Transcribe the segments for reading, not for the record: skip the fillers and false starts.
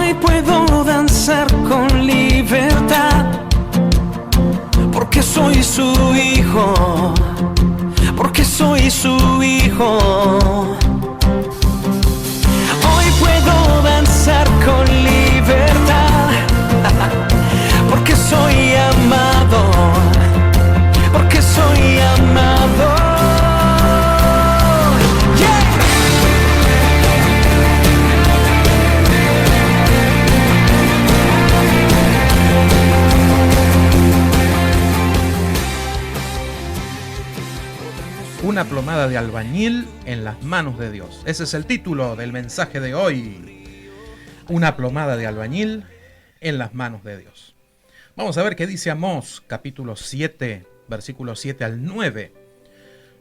Hoy puedo danzar con libertad, porque soy su hijo, porque soy su hijo. Hoy puedo danzar con libertad, porque soy amado, porque soy amado. Una plomada de albañil en las manos de Dios. Ese es el título del mensaje de hoy. Una plomada de albañil en las manos de Dios. Vamos a ver qué dice Amós, capítulo 7, versículos 7 al 9.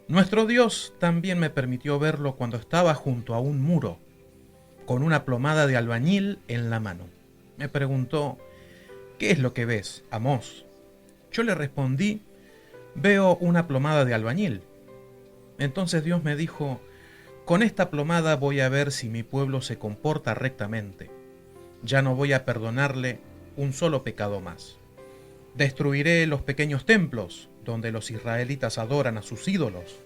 Nuestro Dios también me permitió verlo cuando estaba junto a un muro, con una plomada de albañil en la mano. Me preguntó, ¿qué es lo que ves, Amós? Yo le respondí, veo una plomada de albañil. Entonces Dios me dijo, con esta plomada voy a ver si mi pueblo se comporta rectamente. Ya no voy a perdonarle un solo pecado más. Destruiré los pequeños templos donde los israelitas adoran a sus ídolos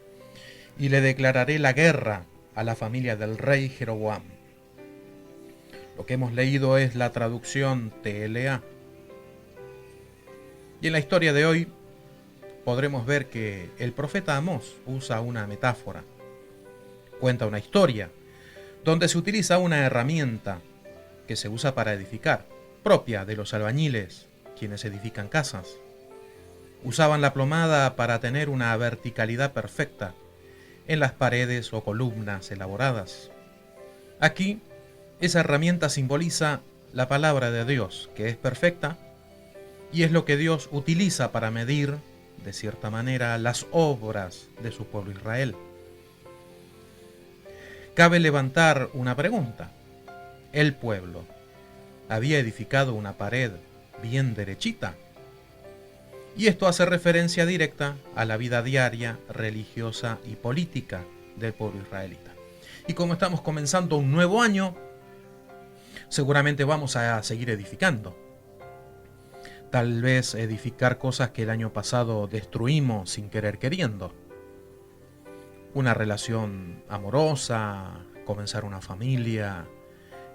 y le declararé la guerra a la familia del rey Jeroboam. Lo que hemos leído es la traducción TLA. Y en la historia de hoy podremos ver que el profeta Amós usa una metáfora, cuenta una historia, donde se utiliza una herramienta que se usa para edificar, propia de los albañiles, quienes edifican casas. Usaban la plomada para tener una verticalidad perfecta en las paredes o columnas elaboradas. Aquí, esa herramienta simboliza la palabra de Dios, que es perfecta, y es lo que Dios utiliza para medir de cierta manera, las obras de su pueblo Israel. Cabe levantar una pregunta. ¿El pueblo había edificado una pared bien derechita? Y esto hace referencia directa a la vida diaria, religiosa y política del pueblo israelita. Y como estamos comenzando un nuevo año, seguramente vamos a seguir edificando. Tal vez edificar cosas que el año pasado destruimos sin querer queriendo. Una relación amorosa, comenzar una familia,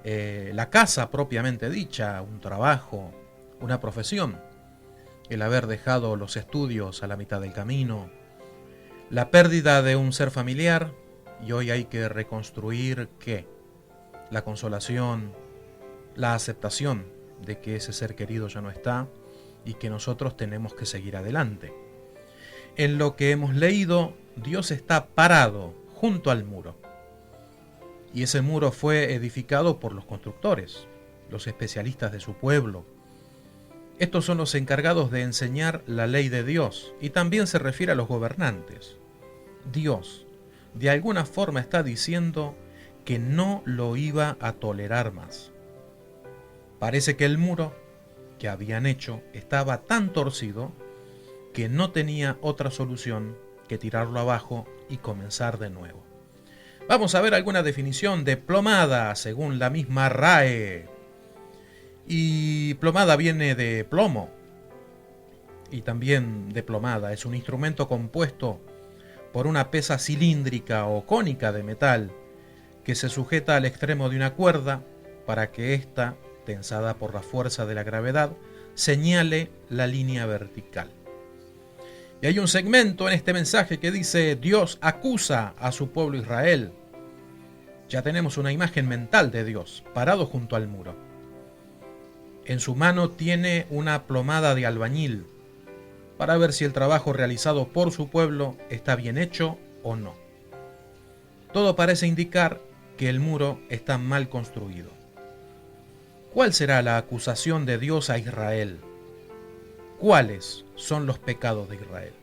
la casa propiamente dicha, un trabajo, una profesión, el haber dejado los estudios a la mitad del camino, la pérdida de un ser familiar y hoy hay que reconstruir ¿qué? La consolación, la aceptación de que ese ser querido ya no está y que nosotros tenemos que seguir adelante. En lo que hemos leído, Dios está parado junto al muro. Y ese muro fue edificado por los constructores, los especialistas de su pueblo. Estos son los encargados de enseñar la ley de Dios y también se refiere a los gobernantes. Dios, de alguna forma, está diciendo que no lo iba a tolerar más. Parece que el muro que habían hecho estaba tan torcido que no tenía otra solución que tirarlo abajo y comenzar de nuevo. Vamos a ver alguna definición de plomada según la misma RAE. Y plomada viene de plomo y también de plomada. Es un instrumento compuesto por una pesa cilíndrica o cónica de metal que se sujeta al extremo de una cuerda para que ésta, tensada por la fuerza de la gravedad, señale la línea vertical. Y hay un segmento en este mensaje que dice: Dios acusa a su pueblo Israel. Ya tenemos una imagen mental de Dios parado junto al muro. En su mano tiene una plomada de albañil para ver si el trabajo realizado por su pueblo está bien hecho o no. Todo parece indicar que el muro está mal construido. ¿Cuál será la acusación de Dios a Israel? ¿Cuáles son los pecados de Israel?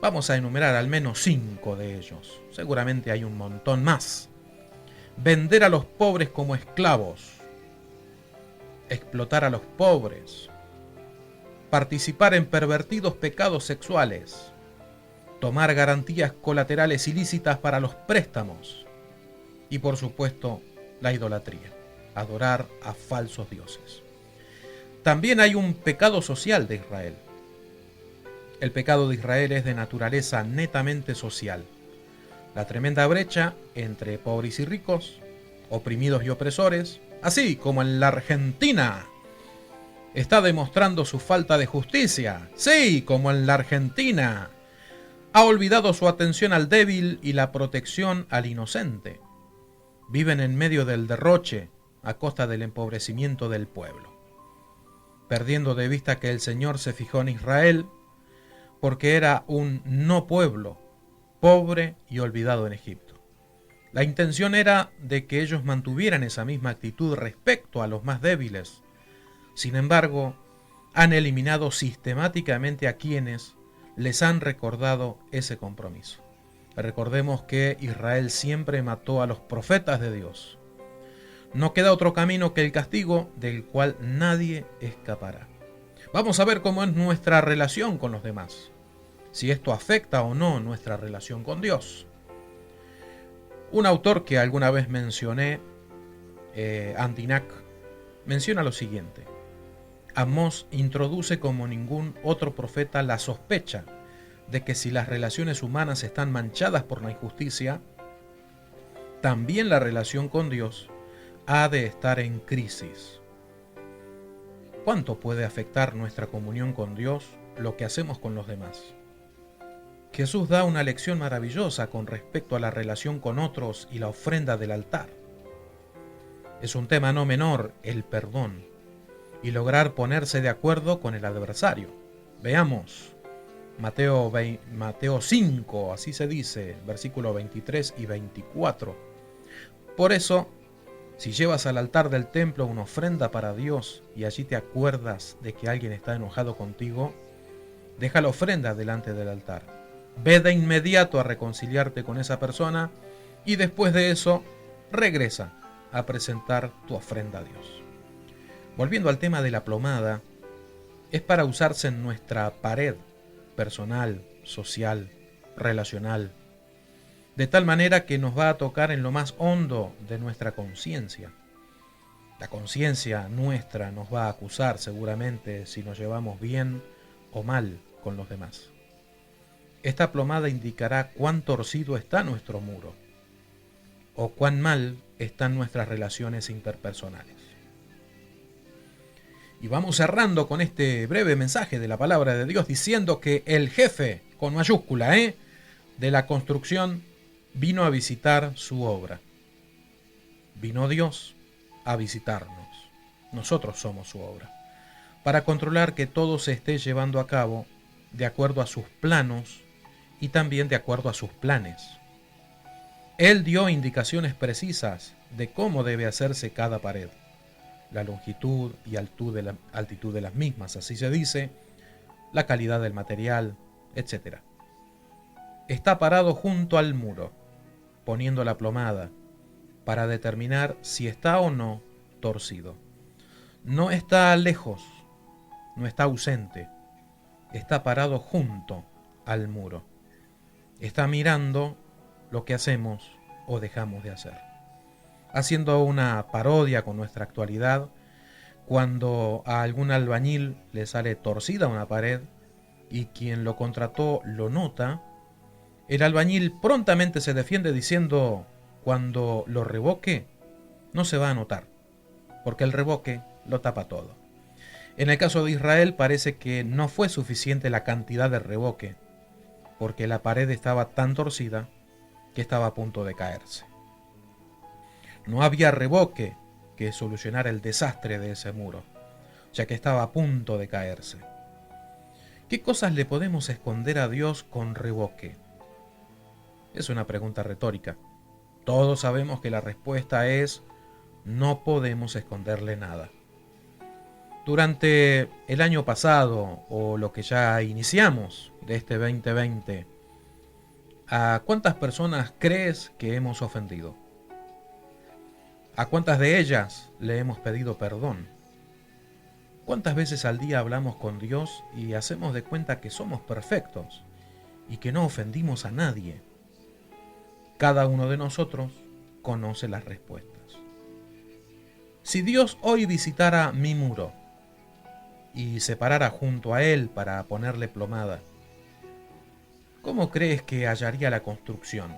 Vamos a enumerar al menos 5 de ellos. Seguramente hay un montón más. Vender a los pobres como esclavos. Explotar a los pobres. Participar en pervertidos pecados sexuales. Tomar garantías colaterales ilícitas para los préstamos. Y por supuesto, la idolatría. adorar a falsos dioses. También hay un pecado social de Israel. El pecado de Israel es de naturaleza netamente social. La tremenda brecha entre pobres y ricos, oprimidos y opresores, así como en la Argentina, está demostrando su falta de justicia. Sí, como en la Argentina. Ha olvidado su atención al débil y la protección al inocente. Viven en medio del derroche a costa del empobrecimiento del pueblo, perdiendo de vista que el Señor se fijó en Israel porque era un no pueblo, pobre y olvidado en Egipto. La intención era de que ellos mantuvieran esa misma actitud respecto a los más débiles. Sin embargo, han eliminado sistemáticamente a quienes les han recordado ese compromiso. Recordemos que Israel siempre mató a los profetas de Dios. No queda otro camino que el castigo del cual nadie escapará. Vamos a ver cómo es nuestra relación con los demás, si esto afecta o no nuestra relación con Dios. Un autor que alguna vez mencioné, Andy Nack, menciona lo siguiente: Amós introduce como ningún otro profeta la sospecha de que si las relaciones humanas están manchadas por la injusticia, también la relación con Dios ha de estar en crisis. ¿Cuánto puede afectar nuestra comunión con Dios lo que hacemos con los demás? Jesús da una lección maravillosa con respecto a la relación con otros y la ofrenda del altar. Es un tema no menor el perdón y lograr ponerse de acuerdo con el adversario. Veamos Mateo 5, así se dice, versículos 23 y 24. Por eso, si llevas al altar del templo una ofrenda para Dios y allí te acuerdas de que alguien está enojado contigo, deja la ofrenda delante del altar. Ve de inmediato a reconciliarte con esa persona y después de eso regresa a presentar tu ofrenda a Dios. Volviendo al tema de la plomada, es para usarse en nuestra pared personal, social, relacional, de tal manera que nos va a tocar en lo más hondo de nuestra conciencia. La conciencia nuestra nos va a acusar seguramente si nos llevamos bien o mal con los demás. Esta plomada indicará cuán torcido está nuestro muro o cuán mal están nuestras relaciones interpersonales. Y vamos cerrando con este breve mensaje de la palabra de Dios diciendo que el jefe, con mayúscula, de la construcción vino a visitar su obra. Vino Dios a visitarnos. Nosotros somos su obra. Para controlar que todo se esté llevando a cabo de acuerdo a sus planos y también de acuerdo a sus planes. Él dio indicaciones precisas de cómo debe hacerse cada pared, la longitud y altitud de las mismas, así se dice, la calidad del material, etc. Está parado junto al muro, poniendo la plomada, para determinar si está o no torcido. No está lejos, no está ausente, está parado junto al muro. Está mirando lo que hacemos o dejamos de hacer. Haciendo una parodia con nuestra actualidad, cuando a algún albañil le sale torcida una pared y quien lo contrató lo nota, el albañil prontamente se defiende diciendo: cuando lo revoque no se va a notar, porque el revoque lo tapa todo. En el caso de Israel parece que no fue suficiente la cantidad de revoque, porque la pared estaba tan torcida que estaba a punto de caerse. No había revoque que solucionara el desastre de ese muro, ya que estaba a punto de caerse. ¿Qué cosas le podemos esconder a Dios con revoque? Es una pregunta retórica. Todos sabemos que la respuesta es: no podemos esconderle nada. Durante el año pasado, o lo que ya iniciamos de este 2020, ¿a cuántas personas crees que hemos ofendido? ¿A cuántas de ellas le hemos pedido perdón? ¿Cuántas veces al día hablamos con Dios y hacemos de cuenta que somos perfectos y que no ofendimos a nadie? Cada uno de nosotros conoce las respuestas. Si Dios hoy visitara mi muro y se parara junto a él para ponerle plomada, ¿cómo crees que hallaría la construcción?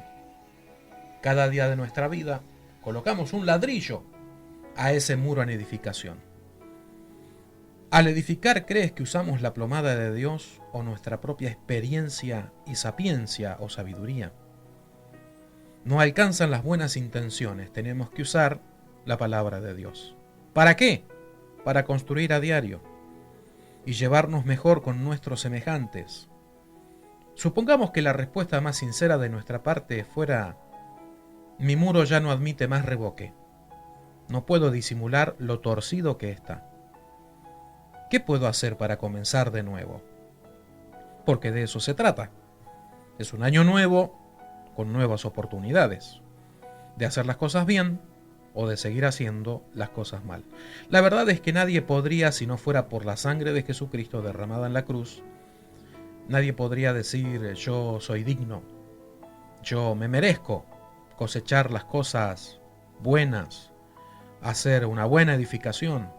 Cada día de nuestra vida colocamos un ladrillo a ese muro en edificación. Al edificar, ¿crees que usamos la plomada de Dios o nuestra propia experiencia y sapiencia o sabiduría? No alcanzan las buenas intenciones, tenemos que usar la palabra de Dios. ¿Para qué? Para construir a diario y llevarnos mejor con nuestros semejantes. Supongamos que la respuesta más sincera de nuestra parte fuera: mi muro ya no admite más revoque. No puedo disimular lo torcido que está. ¿Qué puedo hacer para comenzar de nuevo? Porque de eso se trata. Es un año nuevo con nuevas oportunidades, de hacer las cosas bien o de seguir haciendo las cosas mal. La verdad es que nadie podría, si no fuera por la sangre de Jesucristo derramada en la cruz, nadie podría decir: yo soy digno, yo me merezco cosechar las cosas buenas, hacer una buena edificación.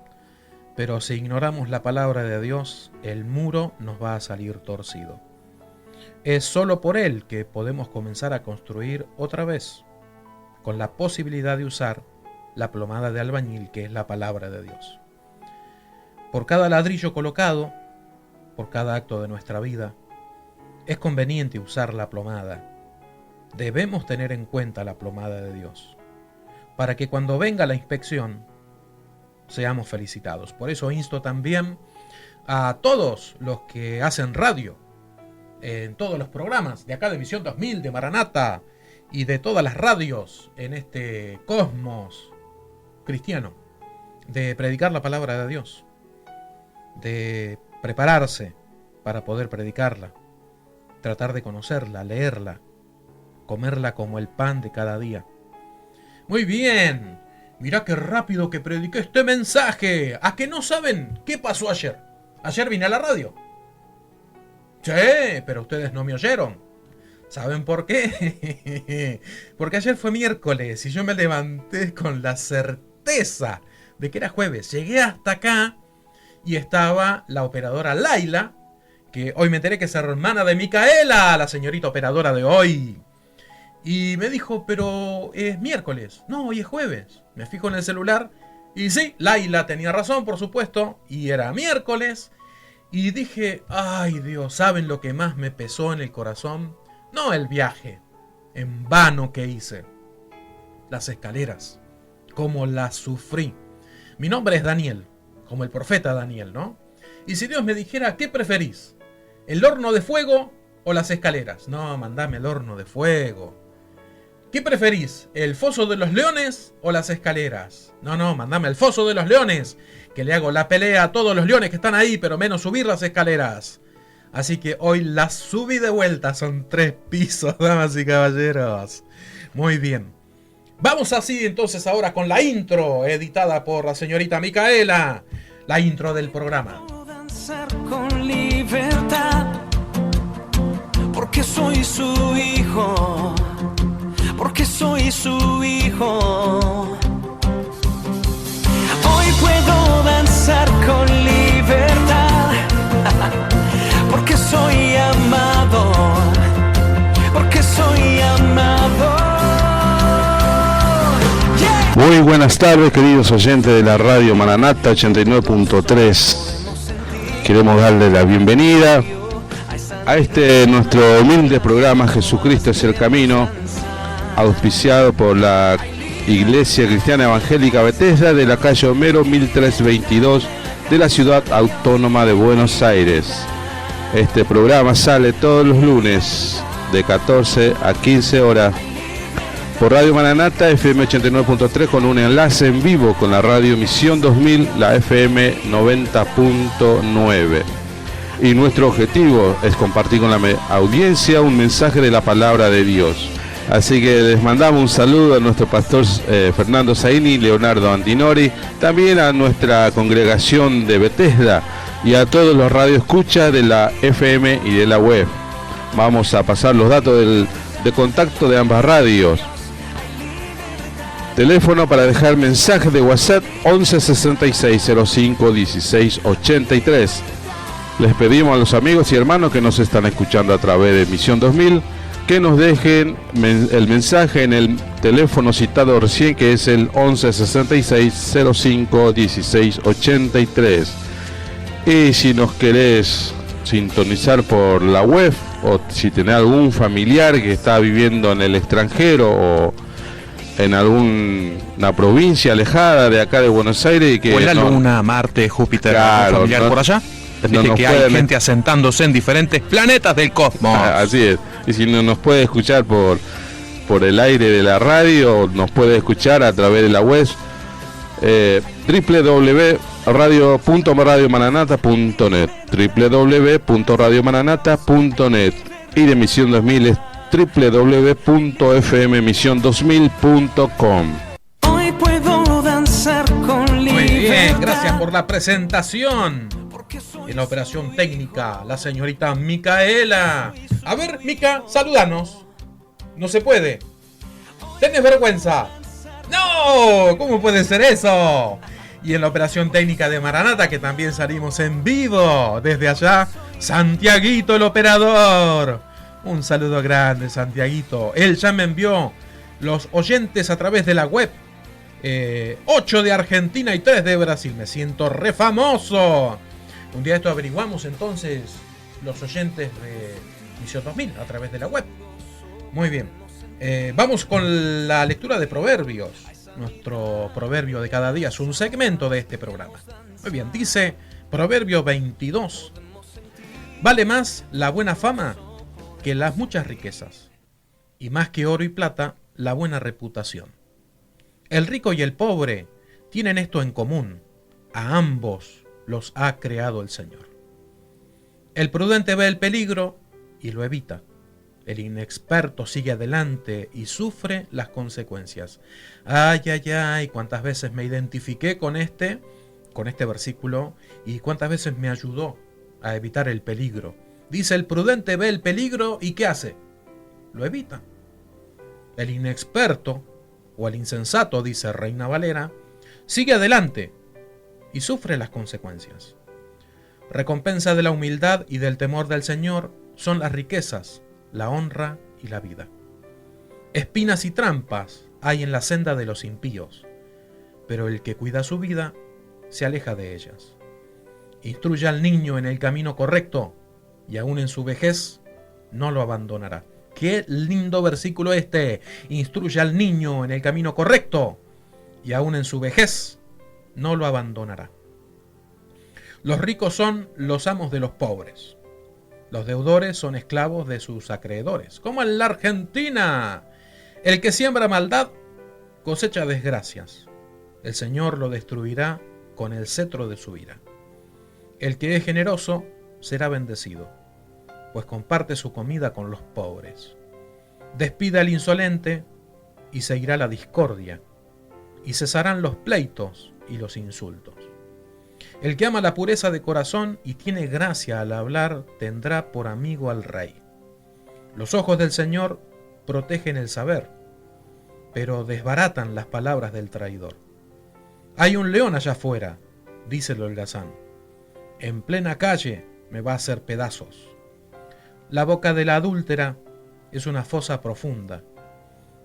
Pero si ignoramos la palabra de Dios, el muro nos va a salir torcido. Es solo por él que podemos comenzar a construir otra vez, con la posibilidad de usar la plomada de albañil, que es la palabra de Dios. Por cada ladrillo colocado, por cada acto de nuestra vida, es conveniente usar la plomada. Debemos tener en cuenta la plomada de Dios, para que cuando venga la inspección, seamos felicitados. Por eso insto también a todos los que hacen radio, en todos los programas de acá de Visión 2000, de Maranata y de todas las radios en este cosmos cristiano, de predicar la palabra de Dios, de prepararse para poder predicarla, tratar de conocerla, leerla, comerla como el pan de cada día. Muy bien, mirá qué rápido que prediqué este mensaje. ¿A que no saben qué pasó ayer? Ayer vine a la radio. Sí, pero ustedes no me oyeron. ¿Saben por qué? Porque ayer fue miércoles y yo me levanté con la certeza de que era jueves. Llegué hasta acá y estaba la operadora Laila, que hoy me enteré que es hermana de Micaela, la señorita operadora de hoy. Y me dijo: pero es miércoles. No, hoy es jueves. Me fijo en el celular y sí, Laila tenía razón, por supuesto, y era miércoles. Y dije: ay Dios, ¿saben lo que más me pesó en el corazón? No el viaje en vano que hice, las escaleras, cómo las sufrí. Mi nombre es Daniel, como el profeta Daniel, ¿no? Y si Dios me dijera: ¿qué preferís? ¿El horno de fuego o las escaleras? No, mandame el horno de fuego. ¿Qué preferís? ¿El foso de los leones o las escaleras? No, mandame el foso de los leones, que le hago la pelea a todos los leones que están ahí, pero menos subir las escaleras. Así que hoy las subí de vuelta, son 3 pisos, damas y caballeros. Muy bien. Vamos así entonces ahora con la intro, editada por la señorita Micaela, la intro del programa. Danzar con libertad, porque soy su hijo. Porque soy su hijo. Hoy puedo danzar con libertad, porque soy amado, porque soy amado. Yeah. Muy buenas tardes, queridos oyentes de la radio Maranata 89.3. Queremos darle la bienvenida a este nuestro humilde programa Jesucristo es el Camino, auspiciado por la Iglesia Cristiana Evangélica Bethesda de la calle Homero 1322 de la Ciudad Autónoma de Buenos Aires. Este programa sale todos los lunes de 14 a 15 horas por Radio Maranata FM 89.3 con un enlace en vivo con la radio Misión 2000, la FM 90.9. Y nuestro objetivo es compartir con la audiencia un mensaje de la palabra de Dios. Así que les mandamos un saludo a nuestro pastor Fernando Zaini, Leonardo Antinori, también a nuestra congregación de Bethesda y a todos los radioescuchas de la FM y de la web. Vamos a pasar los datos de contacto de ambas radios. teléfono para dejar mensajes de WhatsApp 11 66 05 16 83. Les pedimos a los amigos y hermanos que nos están escuchando a través de Misión 2000 que nos dejen el mensaje en el teléfono citado recién, que es el 11 66 05 16 83. Y si nos querés sintonizar por la web, o si tenés algún familiar que está viviendo en el extranjero o en alguna provincia alejada de acá de Buenos Aires y que o en la Luna, Marte, Júpiter, claro, familiar por allá. Viste que hay gente asentándose en diferentes planetas del cosmos. Así es. Y si no nos puede escuchar por el aire de la radio, nos puede escuchar a través de la web www.radiomaranata.net, www.radiomaranata.net, y de Misión 2000 es www.fmmision2000.com. Hoy puedo danzar con libertad. Muy bien, gracias por la presentación. En la operación técnica, la señorita Micaela. A ver, Mica, salúdanos. No se puede. ¿Tenés vergüenza? ¡No! ¿Cómo puede ser eso? Y en la operación técnica de Maranata, que también salimos en vivo desde allá, Santiaguito, el operador. Un saludo grande, Santiaguito. Él ya me envió los oyentes a través de la web. 8 de Argentina y 3 de Brasil. Me siento re famoso. Un día esto averiguamos entonces los oyentes de Misión 2000 a través de la web. Muy bien. Vamos con la lectura de proverbios. Nuestro proverbio de cada día es un segmento de este programa. Muy bien, dice Proverbio 22. Vale más la buena fama que las muchas riquezas, y más que oro y plata, la buena reputación. El rico y el pobre tienen esto en común: a ambos los ha creado el Señor. El prudente ve el peligro y lo evita. El inexperto sigue adelante y sufre las consecuencias. Ay, ay, ay, cuántas veces me identifiqué con este versículo y cuántas veces me ayudó a evitar el peligro. Dice: el prudente ve el peligro y ¿qué hace? Lo evita. El inexperto, o el insensato, dice Reina Valera, sigue adelante y sufre las consecuencias. Recompensa de la humildad y del temor del Señor son las riquezas, la honra y la vida. Espinas y trampas hay en la senda de los impíos, pero el que cuida su vida se aleja de ellas. Instruye al niño en el camino correcto, y aún en su vejez no lo abandonará. Qué lindo versículo este. Instruye al niño en el camino correcto, y aún en su vejez no lo abandonará. Los ricos son los amos de los pobres. Los deudores son esclavos de sus acreedores. Como en la Argentina. El que siembra maldad cosecha desgracias. El Señor lo destruirá con el cetro de su ira. El que es generoso será bendecido, pues comparte su comida con los pobres. Despida al insolente y se irá la discordia, y cesarán los pleitos y los insultos. El que ama la pureza de corazón y tiene gracia al hablar tendrá por amigo al rey. Los ojos del Señor protegen el saber, pero desbaratan las palabras del traidor. Hay un león allá afuera, dice el holgazán. En plena calle me va a hacer pedazos. La boca de la adúltera es una fosa profunda.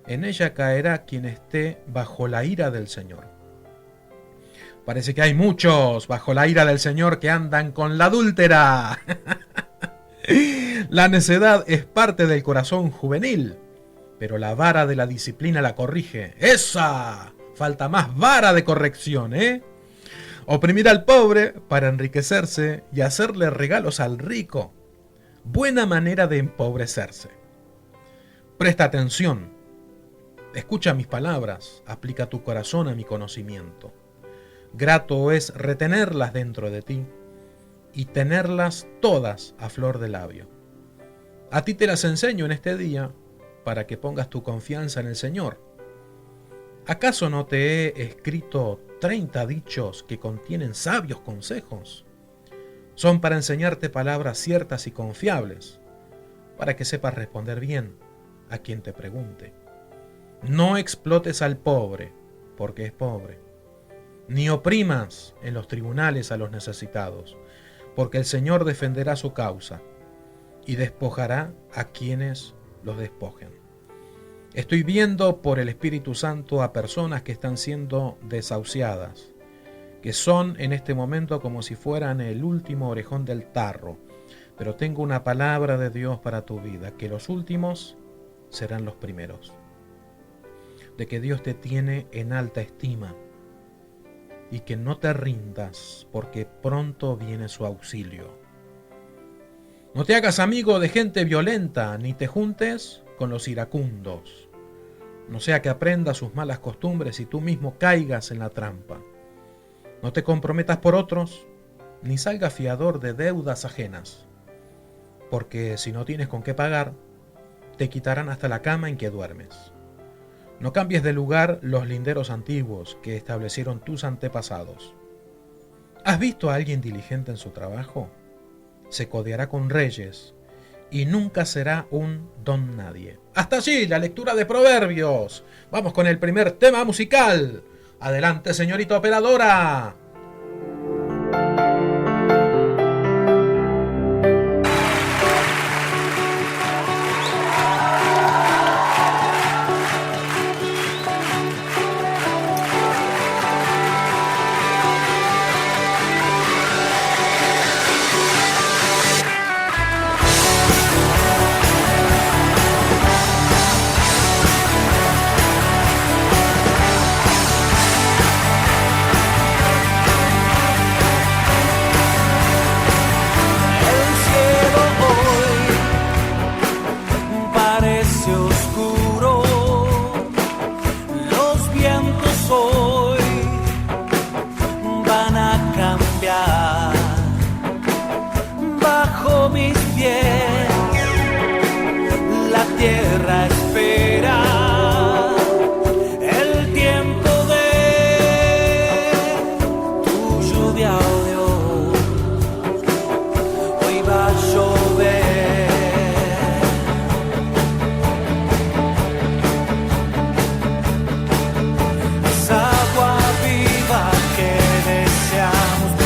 En ella caerá quien esté bajo la ira del Señor. Parece que hay muchos bajo la ira del Señor que andan con la adúltera. La necedad es parte del corazón juvenil, pero la vara de la disciplina la corrige. ¡Esa! Falta más vara de corrección, ¿eh? Oprimir al pobre para enriquecerse y hacerle regalos al rico. Buena manera de empobrecerse. Presta atención. Escucha mis palabras. Aplica tu corazón a mi conocimiento. Grato es retenerlas dentro de ti y tenerlas todas a flor de labio. A ti te las enseño en este día para que pongas tu confianza en el Señor. ¿Acaso no te he escrito 30 dichos que contienen sabios consejos? Son para enseñarte palabras ciertas y confiables, para que sepas responder bien a quien te pregunte. No explotes al pobre, porque es pobre. Ni oprimas en los tribunales a los necesitados, porque el Señor defenderá su causa y despojará a quienes los despojen. Estoy viendo por el Espíritu Santo a personas que están siendo desahuciadas, que son en este momento como si fueran el último orejón del tarro. Pero tengo una palabra de Dios para tu vida, que los últimos serán los primeros. De que Dios te tiene en alta estima y que no te rindas, porque pronto viene su auxilio. No te hagas amigo de gente violenta, ni te juntes con los iracundos. No sea que aprendas sus malas costumbres y tú mismo caigas en la trampa. No te comprometas por otros, ni salgas fiador de deudas ajenas, porque si no tienes con qué pagar, te quitarán hasta la cama en que duermes. No cambies de lugar los linderos antiguos que establecieron tus antepasados. ¿Has visto a alguien diligente en su trabajo? Se codeará con reyes y nunca será un don nadie. Hasta allí la lectura de Proverbios. Vamos con el primer tema musical. Adelante, señorita operadora. Agua viva que deseamos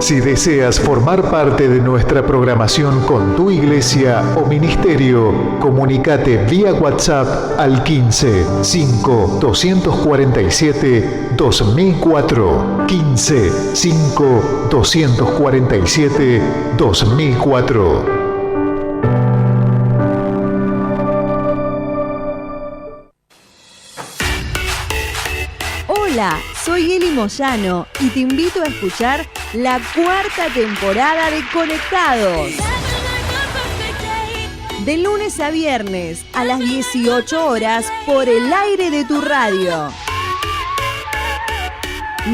Si deseas formar parte de nuestra programación con tu iglesia o ministerio, comunícate vía WhatsApp al 15 5 247 2004. 15 5 247 2004. Hola, soy Eli Moyano y te invito a escuchar la 4ª temporada de Conectados. De lunes a viernes a las 18 horas por el aire de tu radio.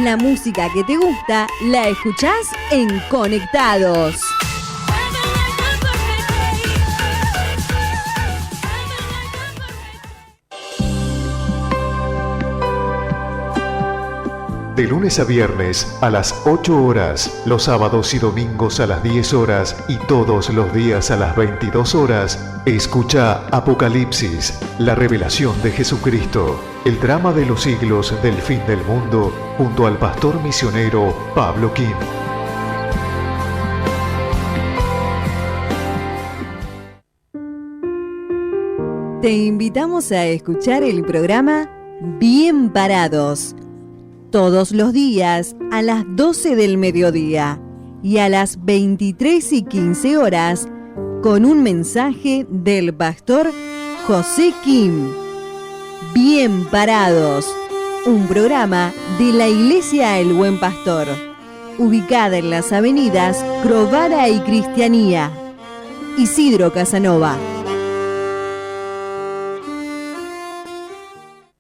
La música que te gusta la escuchás en Conectados. De lunes a viernes a las 8 horas, los sábados y domingos a las 10 horas y todos los días a las 22 horas, escucha Apocalipsis, la revelación de Jesucristo, el drama de los siglos del fin del mundo, junto al pastor misionero Pablo Kim. Te invitamos a escuchar el programa Bien Parados, todos los días a las 12 del mediodía y a las 23:15 horas con un mensaje del pastor José Kim. Bien Parados, un programa de la Iglesia El Buen Pastor, ubicada en las avenidas Crovara y Cristianía. Isidro Casanova.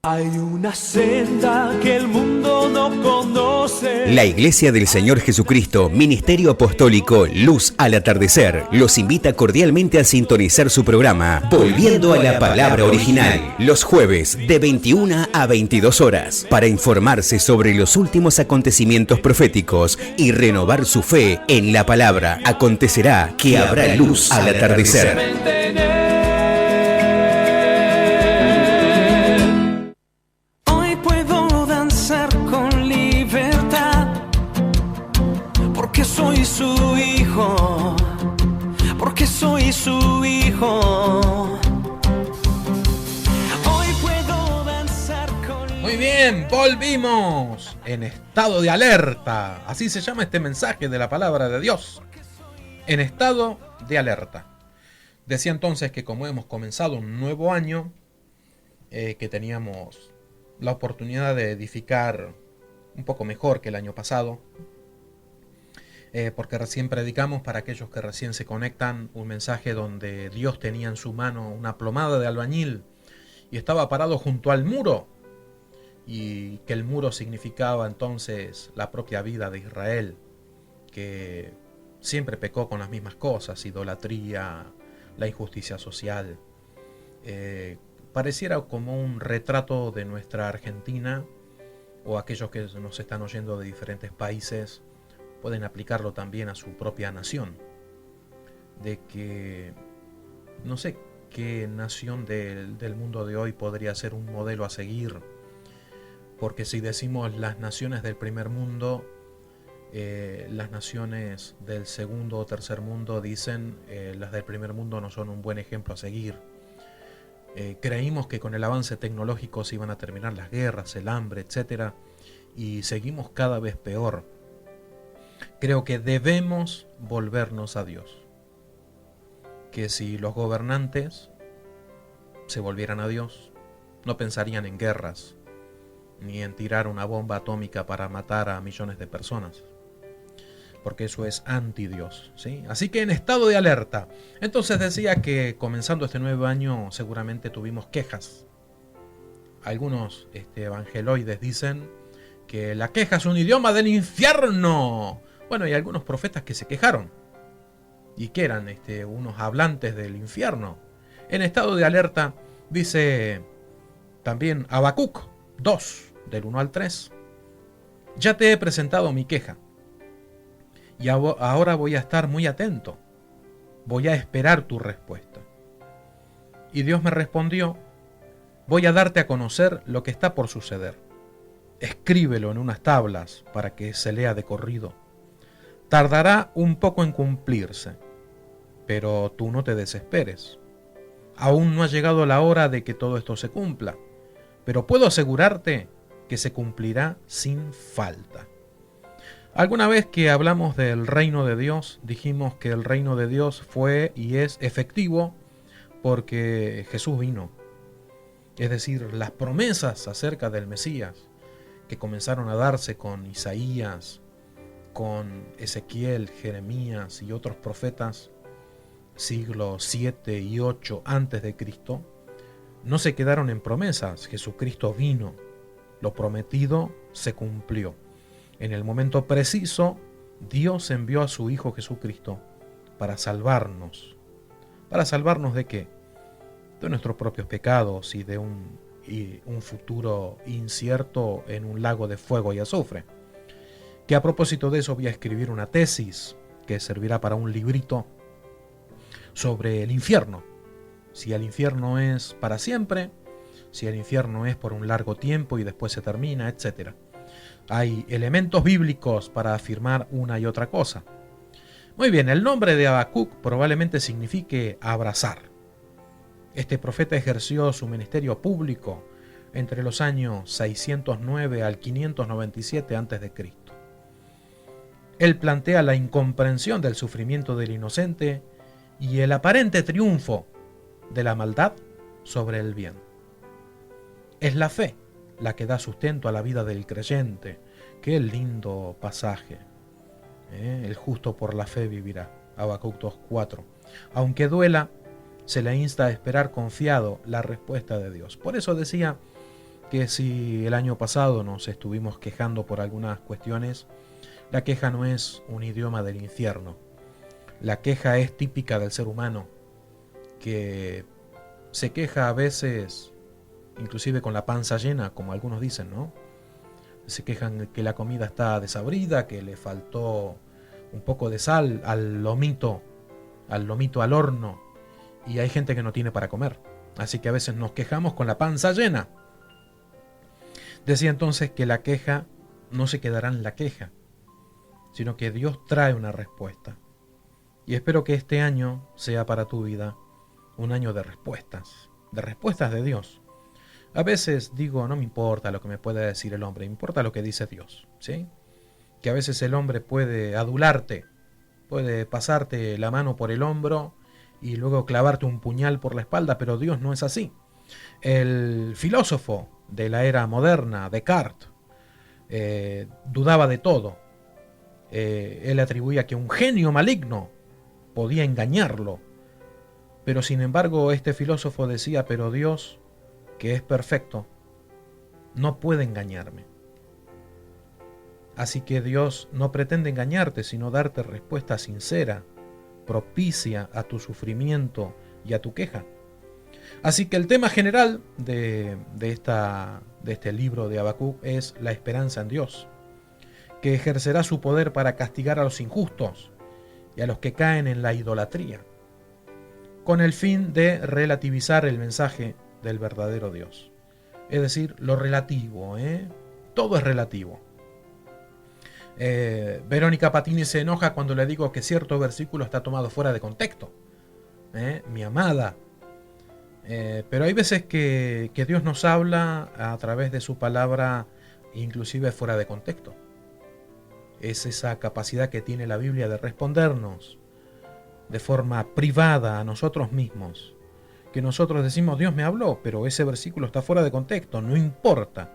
Hay una senda que el mundo no conoce. La Iglesia del Señor Jesucristo, Ministerio Apostólico Luz al Atardecer, los invita cordialmente a sintonizar su programa Volviendo a la Palabra Original, los jueves de 21 a 22 horas, para informarse sobre los últimos acontecimientos proféticos y renovar su fe en la palabra. Acontecerá que habrá luz al atardecer. Soy su hijo, porque soy su hijo. Hoy puedo danzar con... Muy bien, volvimos en estado de alerta. Así se llama este mensaje de la palabra de Dios. En estado de alerta. Decía entonces que como hemos comenzado un nuevo año, que teníamos la oportunidad de edificar un poco mejor que el año pasado. Porque recién predicamos, para aquellos que recién se conectan, un mensaje donde Dios tenía en su mano una plomada de albañil y estaba parado junto al muro, y que el muro significaba entonces la propia vida de Israel, que siempre pecó con las mismas cosas: idolatría, la injusticia social. Pareciera como un retrato de nuestra Argentina, o aquellos que nos están oyendo de diferentes países pueden aplicarlo también a su propia nación, de que no sé qué nación del mundo de hoy podría ser un modelo a seguir, porque si decimos las naciones del primer mundo, las naciones del segundo o tercer mundo dicen las del primer mundo no son un buen ejemplo a seguir. Creímos que con el avance tecnológico se iban a terminar las guerras, el hambre, etc. Y seguimos cada vez peor. Creo que debemos volvernos a Dios. Que si los gobernantes se volvieran a Dios, no pensarían en guerras, ni en tirar una bomba atómica para matar a millones de personas. Porque eso es anti-Dios, ¿sí? Así que en estado de alerta. Entonces decía que comenzando este nuevo año seguramente tuvimos quejas. Algunos evangeloides dicen que la queja es un idioma del infierno. Bueno, hay algunos profetas que se quejaron y que eran unos hablantes del infierno. En estado de alerta dice también Habacuc 2, del 1 al 3. Ya te he presentado mi queja y ahora voy a estar muy atento. Voy a esperar tu respuesta. Y Dios me respondió: voy a darte a conocer lo que está por suceder. Escríbelo en unas tablas para que se lea de corrido. Tardará un poco en cumplirse, pero tú no te desesperes. Aún no ha llegado la hora de que todo esto se cumpla, pero puedo asegurarte que se cumplirá sin falta. Alguna vez que hablamos del reino de Dios, dijimos que el reino de Dios fue y es efectivo porque Jesús vino. Es decir, las promesas acerca del Mesías que comenzaron a darse con Isaías, con Ezequiel, Jeremías y otros profetas, siglos 7 y 8 antes de Cristo, no se quedaron en promesas. Jesucristo vino, lo prometido se cumplió. En el momento preciso, Dios envió a su Hijo Jesucristo para salvarnos. ¿Para salvarnos de qué? De nuestros propios pecados y de un futuro incierto en un lago de fuego y azufre. Que a propósito de eso voy a escribir una tesis que servirá para un librito sobre el infierno. Si el infierno es para siempre, si el infierno es por un largo tiempo y después se termina, etc. Hay elementos bíblicos para afirmar una y otra cosa. Muy bien, el nombre de Habacuc probablemente signifique abrazar. Este profeta ejerció su ministerio público entre los años 609 al 597 a.C. Él plantea la incomprensión del sufrimiento del inocente y el aparente triunfo de la maldad sobre el bien. Es la fe la que da sustento a la vida del creyente. Qué lindo pasaje. El justo por la fe vivirá. Habacuc 2:4. Aunque duela, se le insta a esperar confiado la respuesta de Dios. Por eso decía que si el año pasado nos estuvimos quejando por algunas cuestiones, la queja no es un idioma del infierno. La queja es típica del ser humano, que se queja a veces, inclusive con la panza llena, como algunos dicen, ¿no? Se quejan que la comida está desabrida, que le faltó un poco de sal al lomito al horno, y hay gente que no tiene para comer. Así que a veces nos quejamos con la panza llena. Decía entonces que la queja no se quedará en la queja, sino que Dios trae una respuesta. Y espero que este año sea para tu vida un año de respuestas de Dios. A veces digo, no me importa lo que me pueda decir el hombre, me importa lo que dice Dios, ¿sí? Que a veces el hombre puede adularte, puede pasarte la mano por el hombro y luego clavarte un puñal por la espalda, pero Dios no es así. El filósofo de la era moderna, Descartes, dudaba de todo. Él atribuía que un genio maligno podía engañarlo. Pero sin embargo, este filósofo decía, pero Dios, que es perfecto, no puede engañarme. Así que Dios no pretende engañarte, sino darte respuesta sincera, propicia a tu sufrimiento y a tu queja. Así que el tema general de este libro de Habacuc es la esperanza en Dios, que ejercerá su poder para castigar a los injustos y a los que caen en la idolatría, con el fin de relativizar el mensaje del verdadero Dios. Es decir, lo relativo, todo es relativo. Verónica Patini se enoja cuando le digo que cierto versículo está tomado fuera de contexto. Mi amada. Pero hay veces que Dios nos habla a través de su palabra, inclusive fuera de contexto. Es esa capacidad que tiene la Biblia de respondernos de forma privada a nosotros mismos. Que nosotros decimos, Dios me habló, pero ese versículo está fuera de contexto, no importa,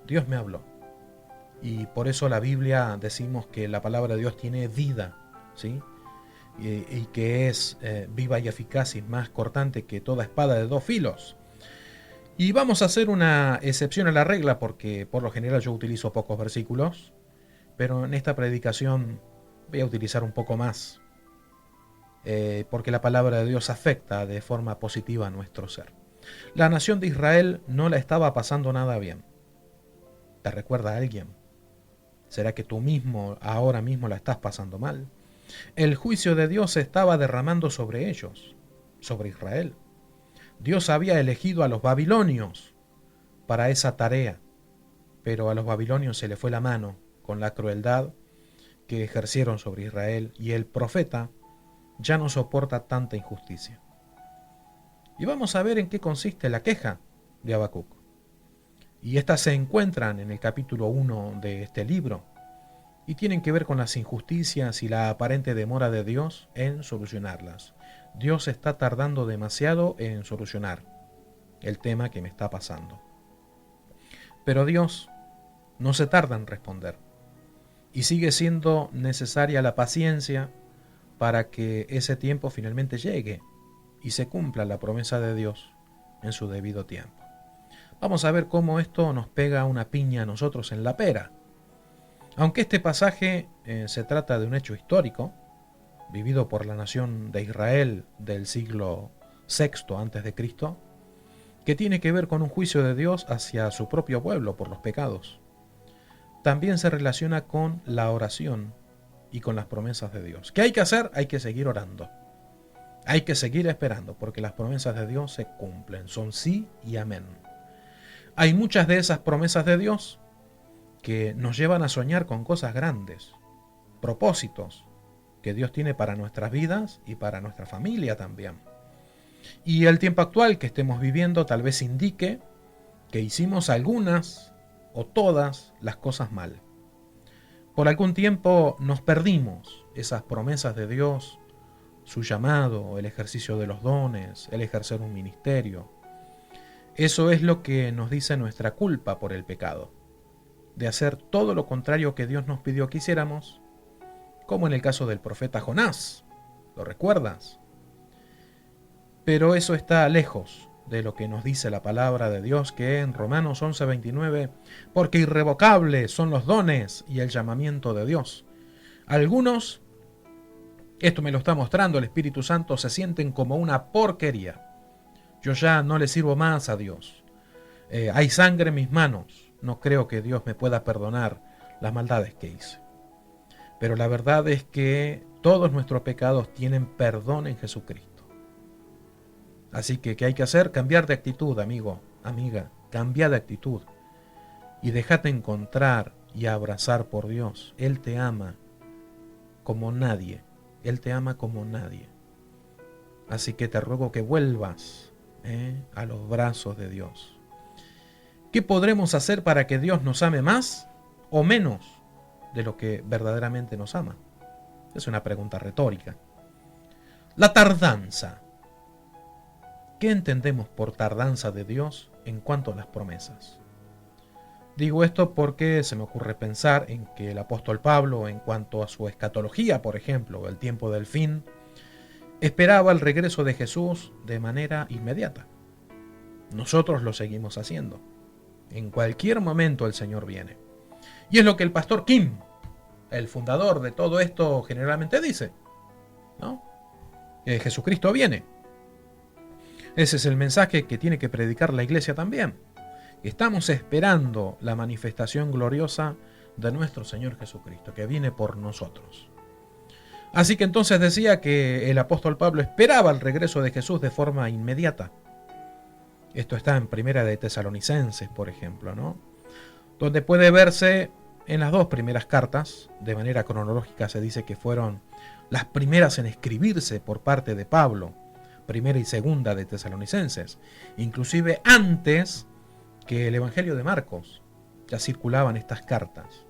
Dios me habló. Y por eso la Biblia decimos que la palabra de Dios tiene vida, ¿sí? Y que es viva y eficaz y más cortante que toda espada de dos filos. Y vamos a hacer una excepción a la regla porque por lo general yo utilizo pocos versículos, pero en esta predicación voy a utilizar un poco más, porque la palabra de Dios afecta de forma positiva a nuestro ser. La nación de Israel no la estaba pasando nada bien. ¿Te recuerda a alguien? ¿Será que tú mismo, ahora mismo la estás pasando mal? El juicio de Dios se estaba derramando sobre ellos, sobre Israel. Dios había elegido a los babilonios para esa tarea, pero a los babilonios se le fue la mano con la crueldad que ejercieron sobre Israel, y el profeta ya no soporta tanta injusticia. Y vamos a ver en qué consiste la queja de Habacuc. Y estas se encuentran en el capítulo 1 de este libro, y tienen que ver con las injusticias y la aparente demora de Dios en solucionarlas. Dios está tardando demasiado en solucionar el tema que me está pasando. Pero Dios no se tarda en responder, y sigue siendo necesaria la paciencia para que ese tiempo finalmente llegue y se cumpla la promesa de Dios en su debido tiempo. Vamos a ver cómo esto nos pega una piña a nosotros en la pera. Aunque este pasaje se trata de un hecho histórico, vivido por la nación de Israel del siglo VI a.C., que tiene que ver con un juicio de Dios hacia su propio pueblo por los pecados, también se relaciona con la oración y con las promesas de Dios. ¿Qué hay que hacer? Hay que seguir orando. Hay que seguir esperando, porque las promesas de Dios se cumplen, son sí y amén. Hay muchas de esas promesas de Dios que nos llevan a soñar con cosas grandes, propósitos que Dios tiene para nuestras vidas y para nuestra familia también. Y el tiempo actual que estemos viviendo tal vez indique que hicimos algunas o todas las cosas mal. Por algún tiempo nos perdimos esas promesas de Dios, su llamado, el ejercicio de los dones, el ejercer un ministerio. Eso es lo que nos dice nuestra culpa por el pecado, de hacer todo lo contrario que Dios nos pidió que hiciéramos, como en el caso del profeta Jonás. ¿Lo recuerdas? Pero eso está lejos de lo que nos dice la palabra de Dios, que en Romanos 11:29, porque irrevocables son los dones y el llamamiento de Dios. Algunos, esto me lo está mostrando el Espíritu Santo, se sienten como una porquería. Yo ya no le sirvo más a Dios. Hay sangre en mis manos. No creo que Dios me pueda perdonar las maldades que hice. Pero la verdad es que todos nuestros pecados tienen perdón en Jesucristo. Así que, ¿qué hay que hacer? Cambiar de actitud, amigo, amiga. Cambia de actitud. Y déjate encontrar y abrazar por Dios. Él te ama como nadie. Él te ama como nadie. Así que te ruego que vuelvas a los brazos de Dios. ¿Qué podremos hacer para que Dios nos ame más o menos de lo que verdaderamente nos ama? Es una pregunta retórica. La tardanza. ¿Qué entendemos por tardanza de Dios en cuanto a las promesas? Digo esto porque se me ocurre pensar en que el apóstol Pablo, en cuanto a su escatología, por ejemplo, el tiempo del fin, esperaba el regreso de Jesús de manera inmediata. Nosotros lo seguimos haciendo. En cualquier momento el Señor viene. Y es lo que el pastor Kim, el fundador de todo esto, generalmente dice, ¿no? Jesucristo viene. Ese es el mensaje que tiene que predicar la iglesia también. Estamos esperando la manifestación gloriosa de nuestro Señor Jesucristo, que viene por nosotros. Así que entonces decía que el apóstol Pablo esperaba el regreso de Jesús de forma inmediata. Esto está en Primera de Tesalonicenses, por ejemplo, ¿no? Donde puede verse en las dos primeras cartas, de manera cronológica se dice que fueron las primeras en escribirse por parte de Pablo, Primera y Segunda de Tesalonicenses, inclusive antes que el Evangelio de Marcos, ya circulaban estas cartas.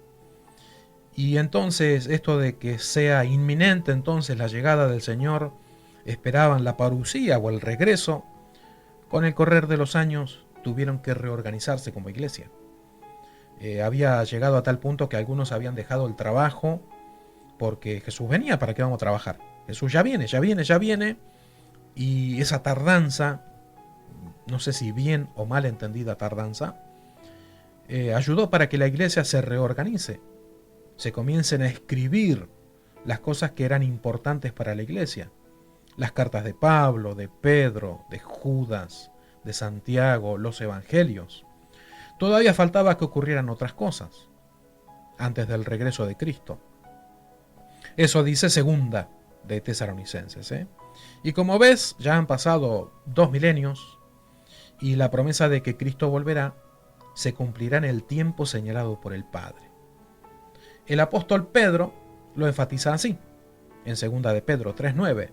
Y entonces esto de que sea inminente entonces la llegada del Señor, esperaban la parusía o el regreso, con el correr de los años tuvieron que reorganizarse como iglesia. Había llegado a tal punto que algunos habían dejado el trabajo porque Jesús venía. ¿Para qué vamos a trabajar? Jesús ya viene, ya viene, ya viene. Y esa tardanza, no sé si bien o mal entendida tardanza, ayudó para que la iglesia se reorganice, se comiencen a escribir las cosas que eran importantes para la iglesia. Las cartas de Pablo, de Pedro, de Judas, de Santiago, los evangelios. Todavía faltaba que ocurrieran otras cosas antes del regreso de Cristo. Eso dice Segunda de Tesalonicenses. Y como ves, ya han pasado 2 milenios y la promesa de que Cristo volverá se cumplirá en el tiempo señalado por el Padre. El apóstol Pedro lo enfatiza así, en 2 de Pedro 3:9.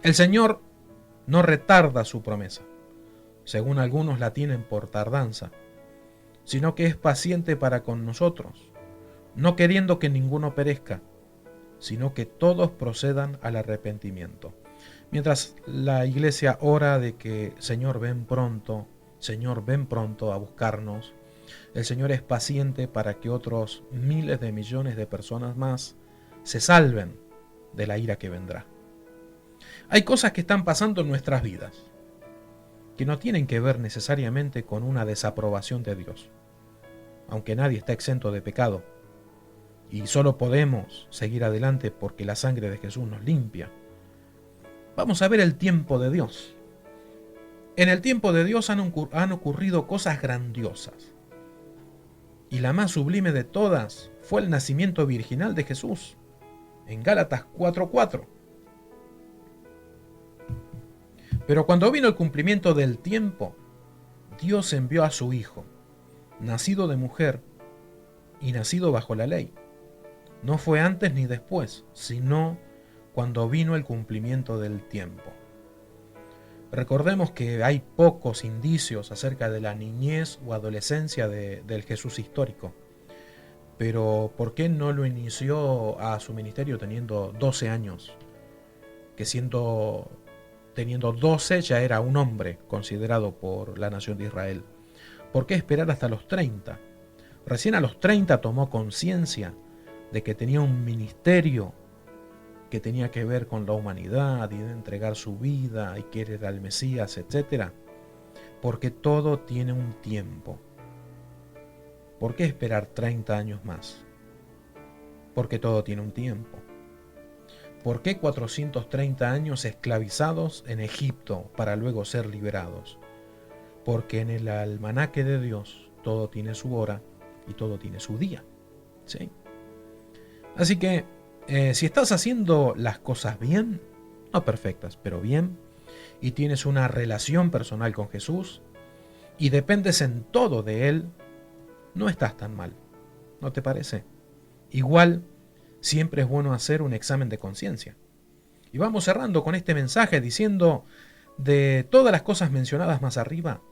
El Señor no retarda su promesa, según algunos la tienen por tardanza, sino que es paciente para con nosotros, no queriendo que ninguno perezca, sino que todos procedan al arrepentimiento. Mientras la iglesia ora de que Señor ven pronto a buscarnos, el Señor es paciente para que otros miles de millones de personas más se salven de la ira que vendrá. Hay cosas que están pasando en nuestras vidas que no tienen que ver necesariamente con una desaprobación de Dios, aunque nadie está exento de pecado y solo podemos seguir adelante porque la sangre de Jesús nos limpia. Vamos a ver el tiempo de Dios. En el tiempo de Dios han ocurrido cosas grandiosas. Y la más sublime de todas fue el nacimiento virginal de Jesús, en Gálatas 4:4. Pero cuando vino el cumplimiento del tiempo, Dios envió a su Hijo, nacido de mujer y nacido bajo la ley. No fue antes ni después, sino cuando vino el cumplimiento del tiempo. Recordemos que hay pocos indicios acerca de la niñez o adolescencia del Jesús histórico. Pero ¿por qué no lo inició a su ministerio teniendo 12 años? Que teniendo 12 ya era un hombre considerado por la nación de Israel. ¿Por qué esperar hasta los 30? Recién a los 30 tomó conciencia de que tenía un ministerio que tenía que ver con la humanidad y de entregar su vida y que era el Mesías, etc. Porque todo tiene un tiempo. ¿Por qué esperar 30 años más? Porque todo tiene un tiempo. ¿Por qué 430 años esclavizados en Egipto para luego ser liberados? Porque en el almanaque de Dios todo tiene su hora y todo tiene su día. ¿Sí? Así que si estás haciendo las cosas bien, no perfectas, pero bien, y tienes una relación personal con Jesús, y dependes en todo de Él, no estás tan mal, ¿no te parece? Igual, siempre es bueno hacer un examen de conciencia. Y vamos cerrando con este mensaje diciendo, de todas las cosas mencionadas más arriba,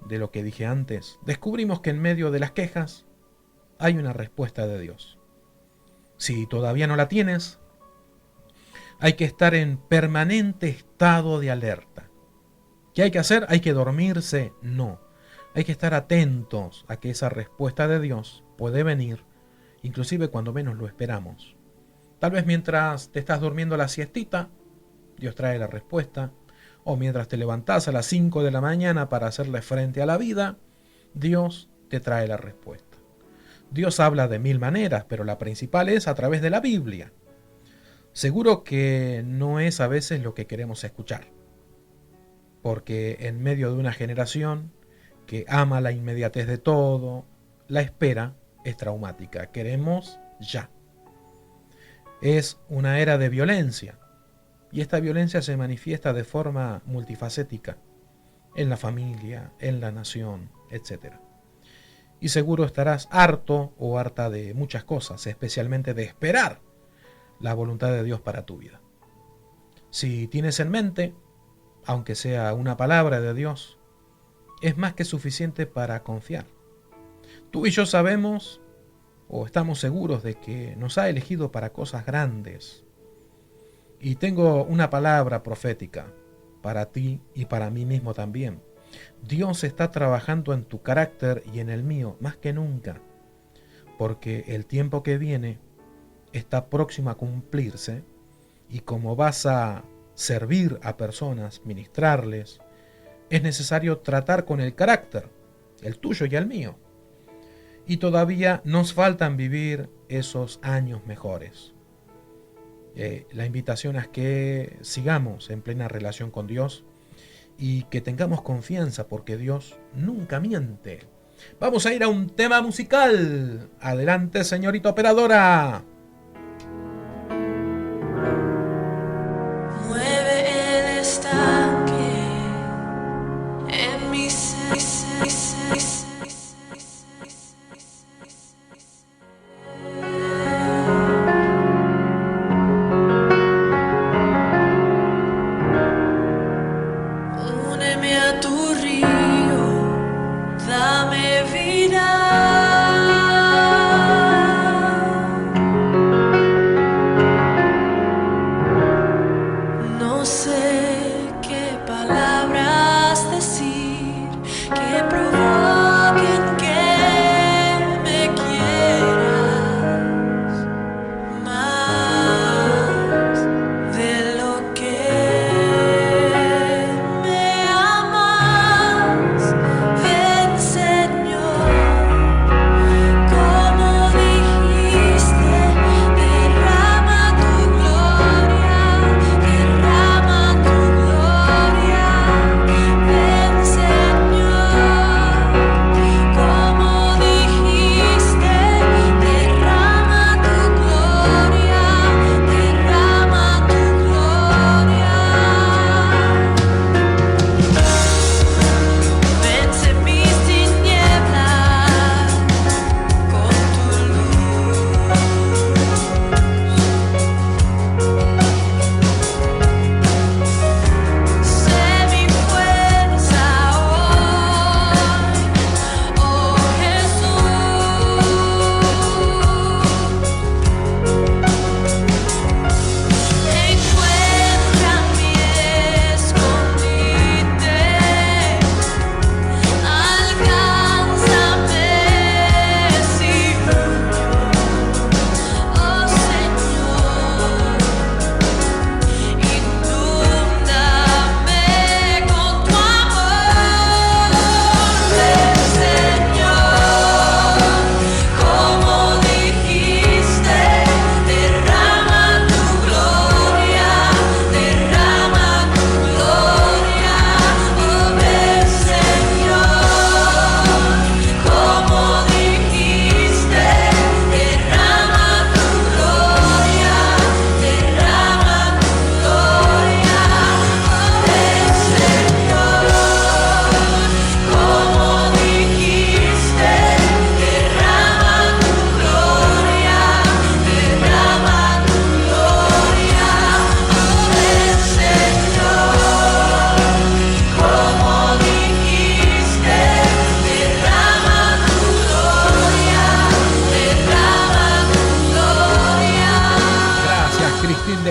de lo que dije antes, descubrimos que en medio de las quejas hay una respuesta de Dios. Si todavía no la tienes, hay que estar en permanente estado de alerta. ¿Qué hay que hacer? ¿Hay que dormirse? No. Hay que estar atentos a que esa respuesta de Dios puede venir, inclusive cuando menos lo esperamos. Tal vez mientras te estás durmiendo la siestita, Dios trae la respuesta. O mientras te levantás a las 5 de la mañana para hacerle frente a la vida, Dios te trae la respuesta. Dios habla de 1000 maneras, pero la principal es a través de la Biblia. Seguro que no es a veces lo que queremos escuchar, porque en medio de una generación que ama la inmediatez de todo, la espera es traumática. Queremos ya. Es una era de violencia, y esta violencia se manifiesta de forma multifacética, en la familia, en la nación, etc. Y seguro estarás harto o harta de muchas cosas, especialmente de esperar la voluntad de Dios para tu vida. Si tienes en mente, aunque sea una palabra de Dios, es más que suficiente para confiar. Tú y yo sabemos, o estamos seguros de que nos ha elegido para cosas grandes. Y tengo una palabra profética para ti y para mí mismo también. Dios está trabajando en tu carácter y en el mío más que nunca, porque el tiempo que viene está próximo a cumplirse, y como vas a servir a personas, ministrarles, es necesario tratar con el carácter, el tuyo y el mío. Y todavía nos faltan vivir esos años mejores. La invitación es que sigamos en plena relación con Dios y que tengamos confianza, porque Dios nunca miente. Vamos a ir a un tema musical. Adelante, señorita operadora. Mueve el estanque en mi ser.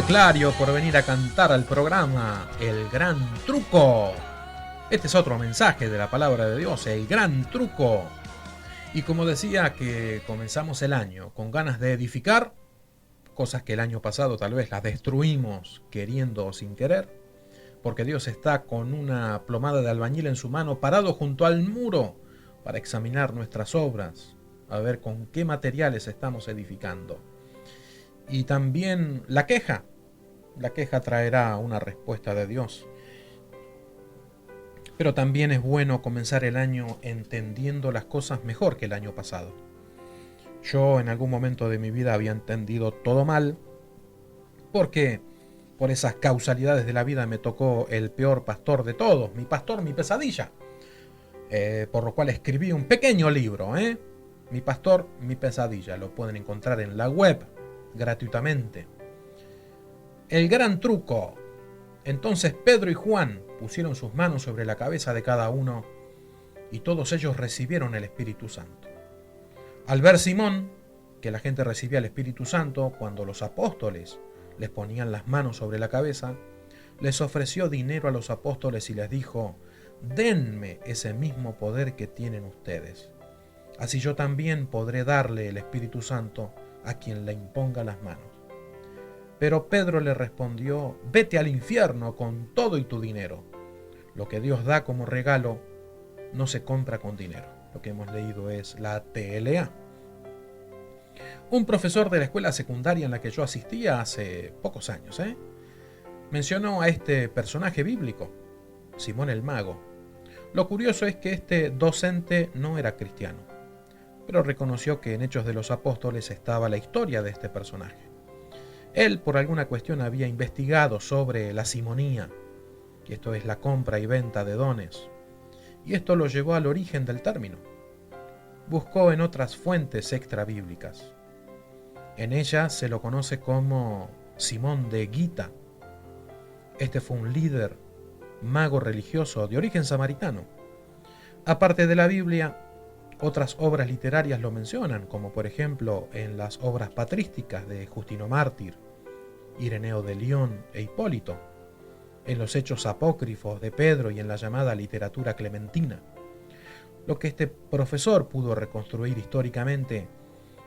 Clario por venir a cantar al programa El Gran Truco. Este es otro mensaje de la palabra de Dios, el gran truco. Y como decía que comenzamos el año con ganas de edificar, cosas que el año pasado tal vez las destruimos queriendo o sin querer, porque Dios está con una plomada de albañil en su mano parado junto al muro para examinar nuestras obras, a ver con qué materiales estamos edificando. Y también la queja traerá una respuesta de Dios. Pero también es bueno comenzar el año entendiendo las cosas mejor que el año pasado. Yo en algún momento de mi vida había entendido todo mal, porque por esas causalidades de la vida me tocó el peor pastor de todos, mi pastor, mi pesadilla. Por lo cual escribí un pequeño libro, Mi pastor, mi pesadilla. Lo pueden encontrar en la web gratuitamente. El gran truco. Entonces Pedro y Juan pusieron sus manos sobre la cabeza de cada uno y todos ellos recibieron el Espíritu Santo. Al ver Simón que la gente recibía el Espíritu Santo cuando los apóstoles les ponían las manos sobre la cabeza, les ofreció dinero a los apóstoles y les dijo: denme ese mismo poder que tienen ustedes. Así yo también podré darle el Espíritu Santo a quien le imponga las manos. Pero Pedro le respondió: vete al infierno con todo y tu dinero. Lo que Dios da como regalo no se compra con dinero. Lo que hemos leído es la TLA. Un profesor de la escuela secundaria en la que yo asistía hace pocos años, mencionó a este personaje bíblico, Simón el Mago. Lo curioso es que este docente no era cristiano, pero reconoció que en Hechos de los Apóstoles estaba la historia de este personaje. Él, por alguna cuestión, había investigado sobre la simonía, y esto es la compra y venta de dones, y esto lo llevó al origen del término. Buscó en otras fuentes extrabíblicas. En ella se lo conoce como Simón de Gita. Este fue un líder, mago religioso de origen samaritano. Aparte de la Biblia, otras obras literarias lo mencionan, como por ejemplo en las obras patrísticas de Justino Mártir, Ireneo de León e Hipólito, en los hechos apócrifos de Pedro y en la llamada literatura clementina. Lo que este profesor pudo reconstruir históricamente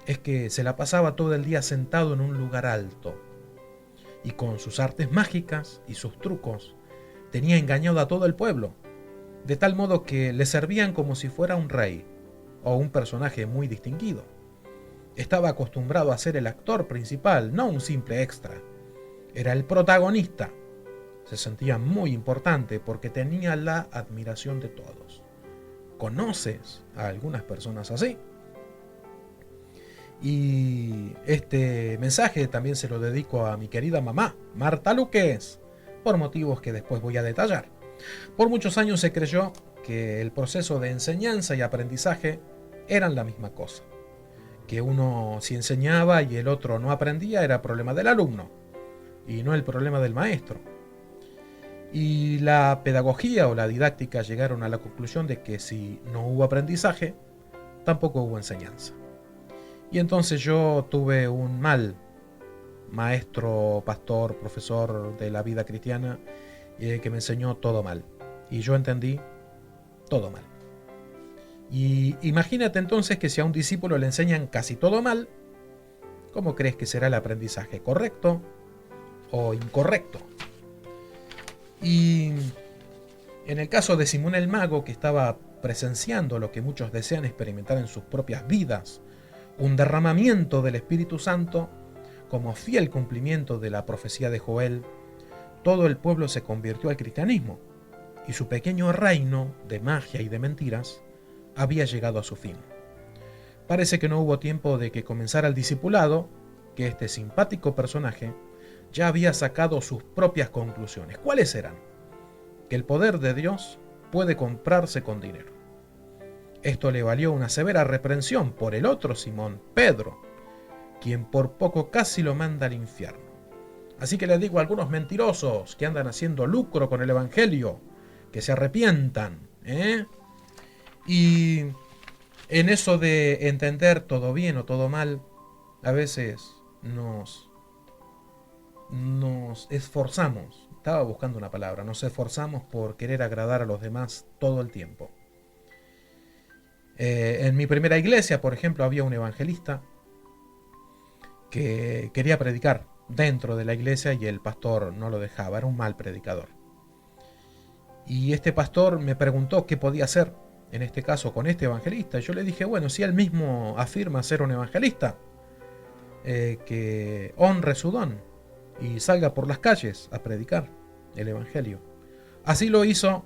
es que se la pasaba todo el día sentado en un lugar alto y con sus artes mágicas y sus trucos tenía engañado a todo el pueblo, de tal modo que le servían como si fuera un rey o un personaje muy distinguido. Estaba acostumbrado a ser el actor principal, no un simple extra. Era el protagonista. Se sentía muy importante porque tenía la admiración de todos. ¿Conoces a algunas personas así? Y este mensaje también se lo dedico a mi querida mamá, Marta Luques, por motivos que después voy a detallar. Por muchos años se creyó que el proceso de enseñanza y aprendizaje eran la misma cosa. Que uno si enseñaba y el otro no aprendía era problema del alumno y no el problema del maestro. Y la pedagogía o la didáctica llegaron a la conclusión de que si no hubo aprendizaje, tampoco hubo enseñanza. Y entonces yo tuve un mal maestro, pastor, profesor de la vida cristiana que me enseñó todo mal. Y yo entendí todo mal. Y imagínate entonces que si a un discípulo le enseñan casi todo mal, ¿cómo crees que será el aprendizaje? ¿Correcto o incorrecto? Y en el caso de Simón el Mago, que estaba presenciando lo que muchos desean experimentar en sus propias vidas, un derramamiento del Espíritu Santo, como fiel cumplimiento de la profecía de Joel, todo el pueblo se convirtió al cristianismo, y su pequeño reino de magia y de mentiras había llegado a su fin. Parece que no hubo tiempo de que comenzara el discipulado, que este simpático personaje ya había sacado sus propias conclusiones. ¿Cuáles eran? Que el poder de Dios puede comprarse con dinero. Esto le valió una severa reprensión por el otro Simón, Pedro, quien por poco casi lo manda al infierno. Así que les digo a algunos mentirosos que andan haciendo lucro con el Evangelio, que se arrepientan, Y en eso de entender todo bien o todo mal, a veces nos nos esforzamos, estaba buscando una palabra, nos esforzamos por querer agradar a los demás todo el tiempo. En mi primera iglesia, por ejemplo, había un evangelista que quería predicar dentro de la iglesia y el pastor no lo dejaba, era un mal predicador. Y este pastor me preguntó qué podía hacer, en este caso con este evangelista. Yo le dije, bueno, si él mismo afirma ser un evangelista, que honre su don y salga por las calles a predicar el evangelio. Así lo hizo.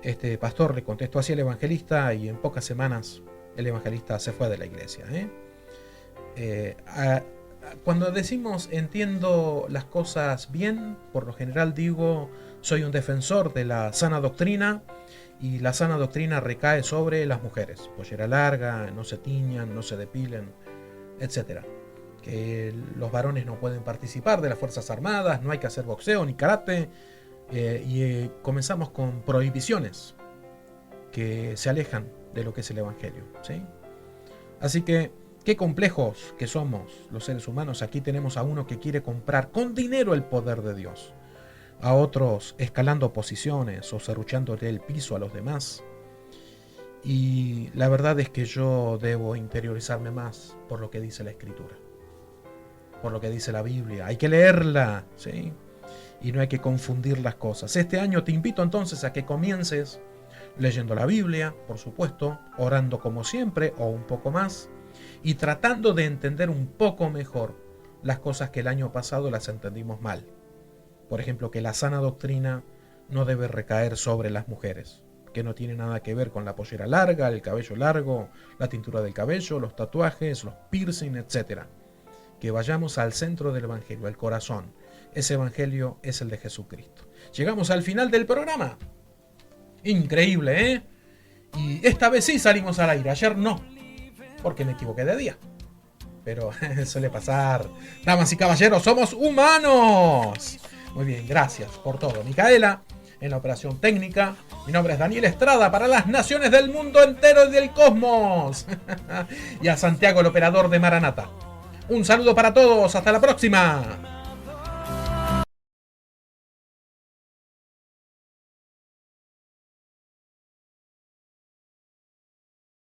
Este pastor le contestó así al evangelista y en pocas semanas el evangelista se fue de la iglesia. Cuando decimos entiendo las cosas bien, por lo general digo soy un defensor de la sana doctrina, y la sana doctrina recae sobre las mujeres. Pollera larga, no se tiñan, no se depilen, etc. Que los varones no pueden participar de las Fuerzas Armadas, no hay que hacer boxeo ni karate, y comenzamos con prohibiciones que se alejan de lo que es el Evangelio, ¿sí? Así que, qué complejos que somos los seres humanos. Aquí tenemos a uno que quiere comprar con dinero el poder de Dios, a otros escalando posiciones o serruchándole el piso a los demás. Y la verdad es que yo debo interiorizarme más por lo que dice la Escritura, por lo que dice la Biblia. Hay que leerla, ¿sí? Y no hay que confundir las cosas. Este año te invito entonces a que comiences leyendo la Biblia, por supuesto, orando como siempre o un poco más, y tratando de entender un poco mejor las cosas que el año pasado las entendimos mal. Por ejemplo, que la sana doctrina no debe recaer sobre las mujeres, que no tiene nada que ver con la pollera larga, el cabello largo, la tintura del cabello, los tatuajes, los piercing, etc. Que vayamos al centro del Evangelio, al corazón. Ese Evangelio es el de Jesucristo. Llegamos al final del programa. Increíble, ¿eh? Y esta vez sí salimos al aire, ayer no, porque me equivoqué de día. Pero suele pasar. Damas y caballeros, somos humanos. Muy bien, gracias por todo. Micaela, en la operación técnica. Mi nombre es Daniel Estrada, para las naciones del mundo entero y del cosmos. Y a Santiago, el operador de Maranata. Un saludo para todos, hasta la próxima.